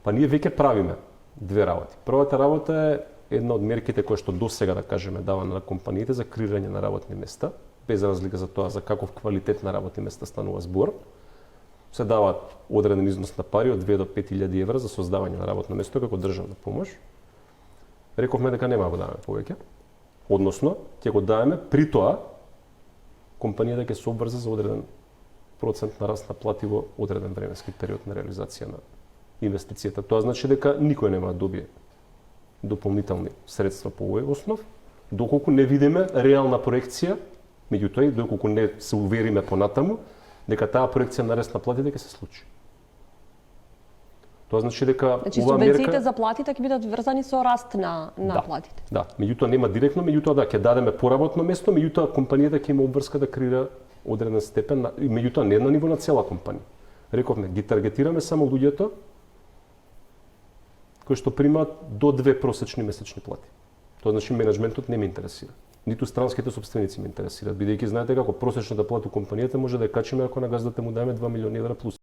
Па ние веќе правиме две работи. Првата работа е една од мерките кои што досега, да кажеме, дава на компаниите за креирање на работни места, без разлика за тоа за каков квалитет на работни места станува збор. Се дава одреден износ на пари од 2 до 5.000 евра за создавање на работно место како државна помош. Рековме дека нема го даваме повеќе. Односно, ќе го даваме при тоа компанијата ќе се обврзе за одреден процент на раст на плати во одреден временски период на реализација на инвестицијата. Тоа значи дека никој нема да добие дополнителни средства по овој основ, доколку не видиме реална проекција, меѓутоа и доколку не се увериме понатаму дека таа проекција на раст на платите ќе се случи. Тоа значи дека оваа мерка субвенциите за платите ќе бидат врзани со раст на платите. Да, меѓутоа нема директно, меѓутоа да ќе дадеме поработно место, меѓутоа компанијата ќе има обврска да креира одреден степен, меѓутоа не на ниво на цела компанија. Рековме, ги таргетираме само луѓето кои што примаат до 2 просечни месечни плати. Тоа значи менеджментот не ме интересира. Ниту странските сопственици ме интересираат, бидејќи знаете како просечната плата у компанијата може да ја качиме ако на газдата му даме 2 милиони евра плюс.